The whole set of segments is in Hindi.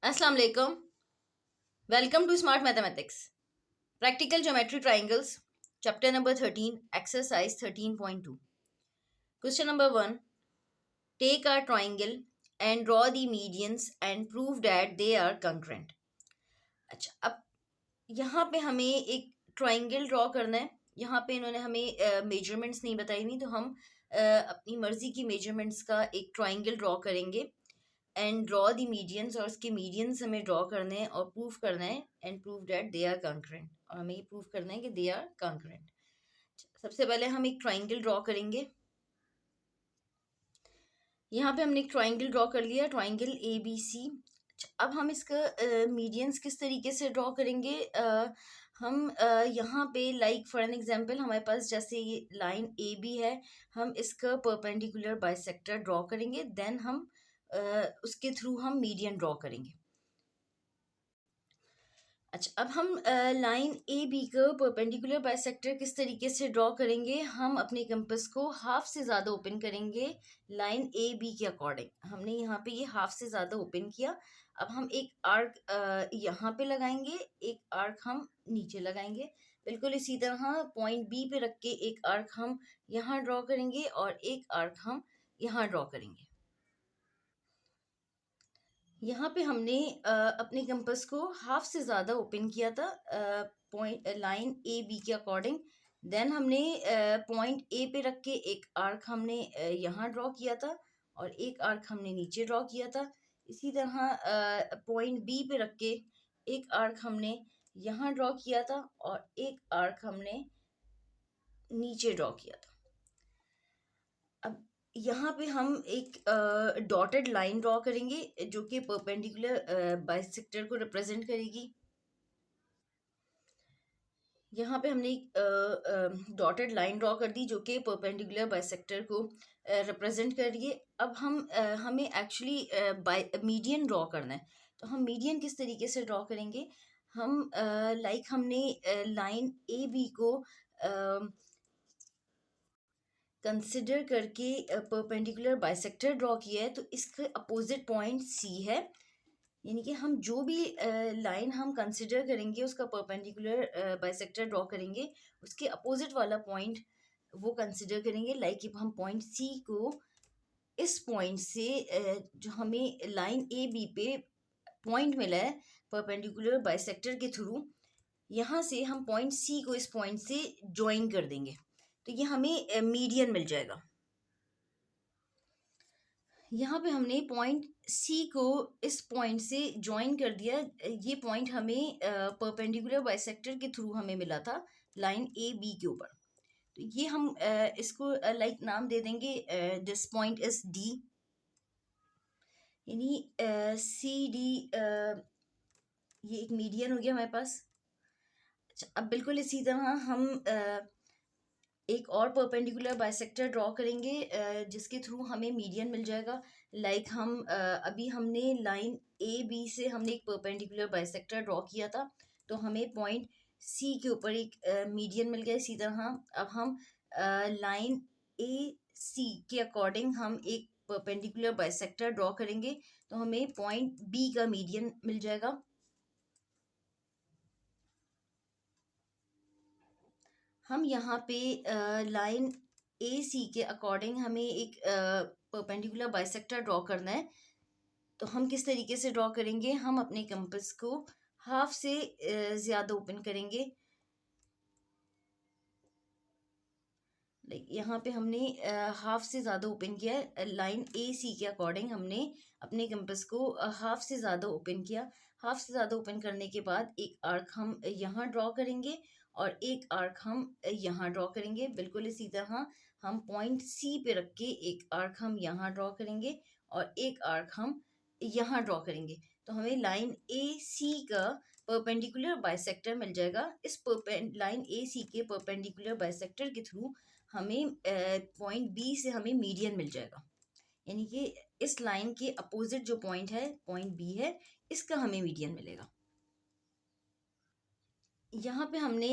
Assalamu alaikum. Welcome to Smart Mathematics. Practical Geometry Triangles, Chapter number 13, Exercise 13.2. Question number 1. Take a triangle and draw the medians and prove that they are congruent. अच्छा, अब यहाँ पे हमें एक ट्राइंगल ड्रॉ करना है. यहाँ पे इन्होंने हमें मेजरमेंट्स नहीं बताई हुई, तो हम अपनी मर्जी की मेजरमेंट्स का एक ट्राइंगल ड्रॉ करेंगे. एंड ड्रॉ द मीडियंस, और उसके मीडियंस हमें ड्रॉ करने हैं और प्रूफ करना है. And prove that they are concurrent, और हमें ये प्रूफ करना है कि दे आर कॉन्करेंट. सबसे पहले हम एक ट्राइंगल ड्रॉ करेंगे. यहाँ पे हमने एक ट्राइंगल ड्रॉ कर लिया, ट्राइंगल ए बी सी. अब हम इसका मीडियंस किस तरीके से ड्रॉ करेंगे. हम यहाँ पे लाइक फॉर एन एग्जांपल हमारे पास जैसे ये लाइन ए बी है, हम इसका परपेंडिकुलर बाइसेक्टर ड्रॉ करेंगे. देन हम उसके थ्रू हम मीडियन ड्रॉ करेंगे. अच्छा, अब हम लाइन ए बी का परपेंडिकुलर बाइसेक्टर किस तरीके से ड्रॉ करेंगे. हम अपने कंपास को हाफ से ज़्यादा ओपन करेंगे लाइन ए बी के अकॉर्डिंग. हमने यहाँ पे ये हाफ से ज़्यादा ओपन किया. अब हम एक आर्क यहाँ पे लगाएंगे, एक आर्क हम नीचे लगाएंगे. बिल्कुल इसी तरह पॉइंट बी पे रख के एक आर्क हम यहाँ ड्रॉ करेंगे और एक आर्क हम यहाँ ड्रॉ करेंगे. यहाँ पे हमने अपने कंपास को हाफ से ज़्यादा ओपन किया था पॉइंट लाइन ए बी के अकॉर्डिंग. देन हमने पॉइंट ए पे रख के एक आर्क हमने यहाँ ड्रॉ किया था और एक आर्क हमने नीचे ड्रॉ किया था. इसी तरह पॉइंट बी पे रख के एक आर्क हमने यहाँ ड्रॉ किया था और एक आर्क हमने नीचे ड्रॉ किया था. अब यहाँ पे हम एक डॉटेड लाइन ड्रॉ करेंगे जो कि परपेंडिकुलर बाइसेक्टर को रिप्रेजेंट करेगी. यहाँ पे हमने एक डॉटेड लाइन ड्रॉ कर दी जो कि परपेंडिकुलर बाइसेक्टर को रिप्रेजेंट कर रही है. अब हमें एक्चुअली मीडियन ड्रॉ करना है. तो हम मीडियन किस तरीके से ड्रॉ करेंगे. हम लाइक हमने लाइन ए बी को कंसिडर करके परपेंडिकुलर बाइसेक्टर ड्रॉ किया है, तो इसके अपोजिट पॉइंट सी है. यानी कि हम जो भी लाइन हम कंसिडर करेंगे उसका परपेंडिकुलर बाइसेक्टर ड्रॉ करेंगे, उसके अपोजिट वाला पॉइंट वो कंसिडर करेंगे. लाइक हम पॉइंट सी को इस पॉइंट से जो हमें लाइन ए बी पे पॉइंट मिला है परपेंडिकुलर बाइसेक्टर के थ्रू, यहाँ से हम पॉइंट सी को इस पॉइंट से ज्वाइन कर देंगे, तो ये हमें मीडियन मिल जाएगा. यहाँ पे हमने पॉइंट सी को इस पॉइंट से ज्वाइन कर दिया. ये पॉइंट हमें परपेंडिकुलर बाइसेक्टर के थ्रू हमें मिला था लाइन ए बी के ऊपर. तो ये हम इसको लाइक नाम दे देंगे, दिस पॉइंट इज डी. यानी सी डी ये एक मीडियन हो गया हमारे पास. अच्छा, अब बिल्कुल इसी तरह हम एक और परपेंडिकुलर बाइसेक्टर ड्रॉ करेंगे जिसके थ्रू हमें मीडियन मिल जाएगा. लाइक हम अभी हमने लाइन ए बी से हमने एक परपेंडिकुलर बाइसेक्टर ड्रॉ किया था, तो हमें पॉइंट सी के ऊपर एक मीडियन मिल गया. इसी तरह अब हम लाइन ए सी के अकॉर्डिंग हम एक परपेंडिकुलर बाइसेक्टर ड्रॉ करेंगे, तो हमें पॉइंट बी का मीडियन मिल जाएगा. हम यहाँ पे लाइन ए सी के अकॉर्डिंग हमें एक परपेंडिकुलर बाइसेक्टर ड्रॉ करना है. तो हम किस तरीके से ड्रॉ करेंगे. हम अपने कंपास को हाफ से ज़्यादा ओपन करेंगे. लाइक यहाँ पे हमने हाफ से ज़्यादा ओपन किया है. लाइन ए सी के अकॉर्डिंग हमने अपने कंपास को हाफ से ज़्यादा ओपन किया. हाफ से ज़्यादा ओपन करने के बाद एक आर्क हम यहाँ ड्रॉ करेंगे और एक आर्क हम यहाँ ड्रॉ करेंगे. बिल्कुल इसी तरह हम पॉइंट सी पे रख के एक आर्क हम यहाँ ड्रॉ करेंगे और एक आर्क हम यहाँ ड्रॉ करेंगे. तो हमें लाइन ए सी का परपेंडिकुलर बाइसेक्टर मिल जाएगा. इस लाइन ए सी के परपेंडिकुलर बाइसेक्टर के थ्रू हमें पॉइंट बी से हमें मीडियन मिल जाएगा. यानी कि इस लाइन के अपोजिट जो पॉइंट है, पॉइंट बी है, इसका हमें मीडियन मिलेगा. यहाँ पे हमने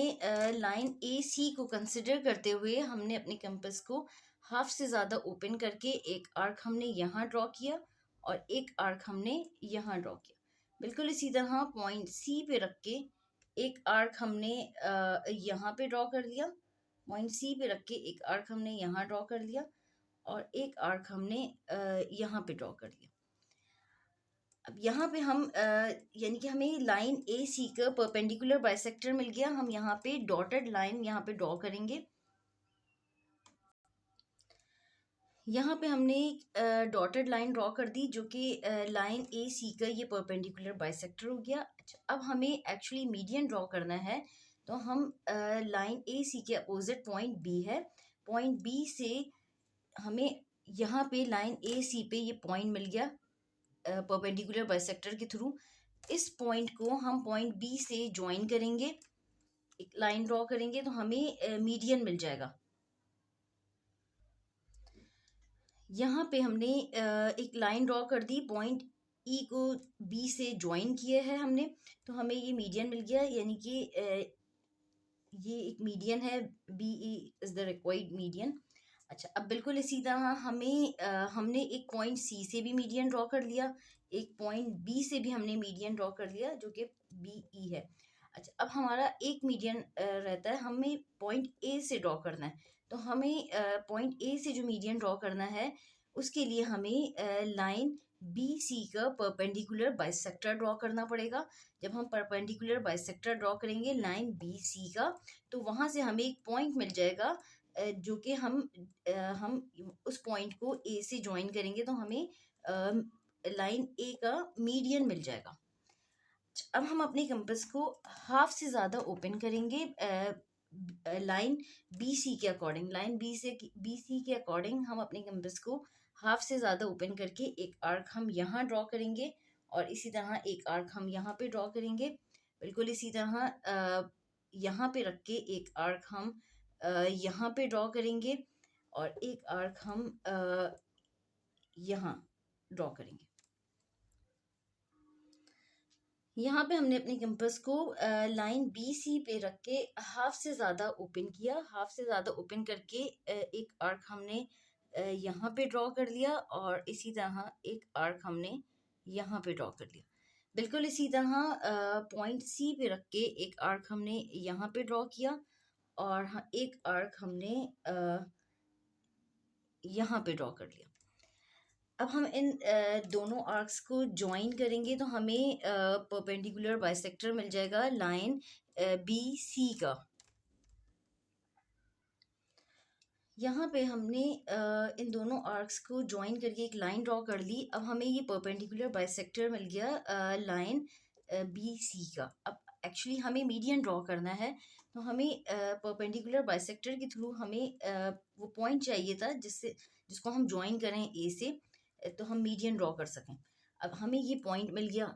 लाइन ए सी को कंसिडर करते हुए हमने अपने कंपास को हाफ से ज़्यादा ओपन करके एक आर्क हमने यहाँ ड्रॉ किया और एक आर्क हमने यहाँ ड्रॉ किया. बिल्कुल इसी तरह पॉइंट सी पे रख के एक आर्क हमने यहाँ पे ड्रॉ कर लिया। पॉइंट सी पे रख के एक आर्क हमने यहाँ ड्रॉ कर लिया और एक आर्क हमने यहाँ पे ड्रॉ कर लिया। अब यहाँ पे हम यानी कि हमें लाइन ए सी का परपेंडिकुलर बाइसेक्टर मिल गया। हम यहाँ पे डॉटेड लाइन यहाँ पे ड्रॉ करेंगे। यहाँ पे हमने डॉटेड लाइन ड्रॉ कर दी जो कि लाइन ए सी का ये परपेंडिकुलर बाइसेक्टर हो गया। अच्छा, अब हमें एक्चुअली मीडियन ड्रॉ करना है, तो हम लाइन ए सी के अपोजिट पॉइंट बी है, पॉइंट बी से हमें यहाँ पे लाइन ए सी पे ये पॉइंट मिल गया परपेंडिकुलर बाइसेक्टर के थ्रू। इस पॉइंट को हम पॉइंट बी से ज्वाइन करेंगे, एक लाइन ड्रॉ करेंगे तो हमें मीडियन मिल जाएगा। यहाँ पे हमने एक लाइन ड्रॉ कर दी, पॉइंट ई को बी से ज्वाइन किया है हमने, तो हमें ये मीडियन मिल गया। यानी कि ये एक मीडियन है, B E is the required median. अच्छा, अब बिल्कुल इसी तरह हमने एक पॉइंट सी से भी मीडियन ड्रॉ कर लिया, एक पॉइंट बी से भी हमने मीडियन ड्रॉ कर लिया जो कि बी ई है। अच्छा, अब हमारा एक मीडियन रहता है, हमें पॉइंट ए से ड्रॉ करना है। तो हमें पॉइंट ए से जो मीडियन ड्रॉ करना है उसके लिए हमें लाइन बी सी का परपेंडिकुलर बाइसेक्टर ड्रॉ करना पड़ेगा। जब हम परपेंडिकुलर बाइसेक्टर ड्रॉ करेंगे लाइन बी सी का, तो वहाँ से हमें एक पॉइंट मिल जाएगा जो कि हम उस पॉइंट को ए से ज्वाइन करेंगे तो हमें लाइन ए का मीडियन मिल जाएगा। अब हम अपने कंपास को हाफ से ज़्यादा ओपन करेंगे लाइन बी सी के अकॉर्डिंग। लाइन बी सी के अकॉर्डिंग हम अपने कंपास को हाफ से ज़्यादा ओपन करके एक आर्क हम यहाँ ड्रॉ करेंगे और इसी तरह एक आर्क हम यहाँ पे ड्रॉ करेंगे। बिल्कुल इसी तरह यहाँ पे रख के एक आर्क हम यहाँ पे ड्रॉ करेंगे और एक आर्क हम यहाँ ड्रॉ करेंगे। यहाँ पे हमने अपने कंपास को लाइन बी सी पे रख के हाफ से ज़्यादा ओपन किया। हाफ से ज़्यादा ओपन करके एक आर्क हमने यहाँ पे ड्रॉ कर लिया और इसी तरह एक आर्क हमने यहाँ पे ड्रॉ कर लिया। बिल्कुल इसी तरह पॉइंट सी पे रख के एक आर्क हमने यहाँ पे ड्रॉ किया और एक आर्क हमने यहाँ पे ड्रॉ कर लिया। अब हम इन दोनों आर्क्स को ज्वाइन करेंगे तो हमें परपेंडिकुलर बाइसेक्टर मिल जाएगा लाइन बी सी का। यहाँ पे हमने इन दोनों आर्क्स को ज्वाइन करके एक लाइन ड्रॉ कर ली। अब हमें ये परपेंडिकुलर बाइसेक्टर मिल गया लाइन बी सी का। अब एक्चुअली हमें मीडियन ड्रॉ करना है, तो हमें परपेंडिकुलर बाइसेक्टर के थ्रू हमें वो पॉइंट चाहिए था जिसको हम ज्वाइन करें ए से, तो हम मीडियन ड्रॉ कर सकें। अब हमें ये पॉइंट मिल गया,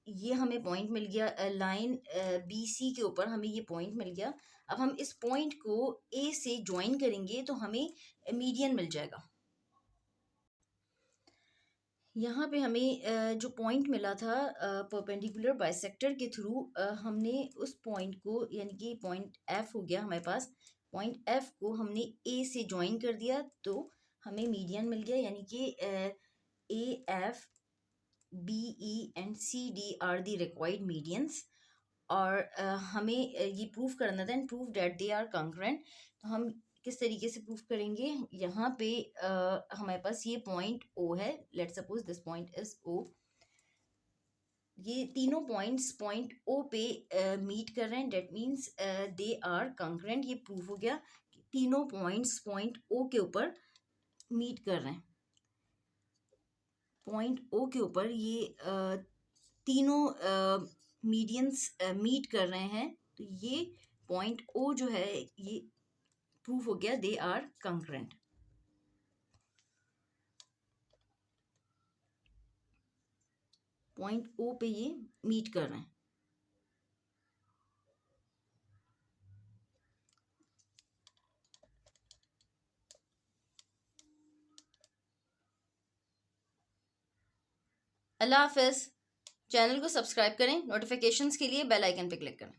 ये हमें पॉइंट मिल गया लाइन बी सी के ऊपर हमें ये पॉइंट मिल गया। अब हम इस पॉइंट को ए से ज्वाइन करेंगे तो हमें मीडियन मिल जाएगा। यहाँ पे हमें जो पॉइंट मिला था परपेंडिकुलर बाइसेक्टर के थ्रू, हमने उस पॉइंट को यानी कि पॉइंट एफ हो गया हमारे पास, पॉइंट एफ को हमने ए से ज्वाइन कर दिया तो हमें मीडियन मिल गया। यानी कि A F B E and C D are the required medians और हमें ये प्रूफ करना था and proof that they are congruent. तो हम किस तरीके से प्रूफ करेंगे, यहाँ पे हमारे पास ये पॉइंट ओ है, let's suppose this point is O. ये तीनों पॉइंट्स पॉइंट ओ पे मीट कर रहे हैं, that means they are congruent. ये प्रूफ हो गया कि तीनों पॉइंट्स पॉइंट ओ के ऊपर मीट कर रहे हैं। पॉइंट ओ के ऊपर ये तीनों मीडियंस मीट कर रहे हैं, तो ये पॉइंट ओ जो है ये प्रूफ हो गया they are congruent. Point O पे ये मीट कर रहे हैं। अल्लाह हाफिज़। चैनल को सब्सक्राइब करें, नोटिफिकेशंस के लिए बेल आइकन पे क्लिक करें।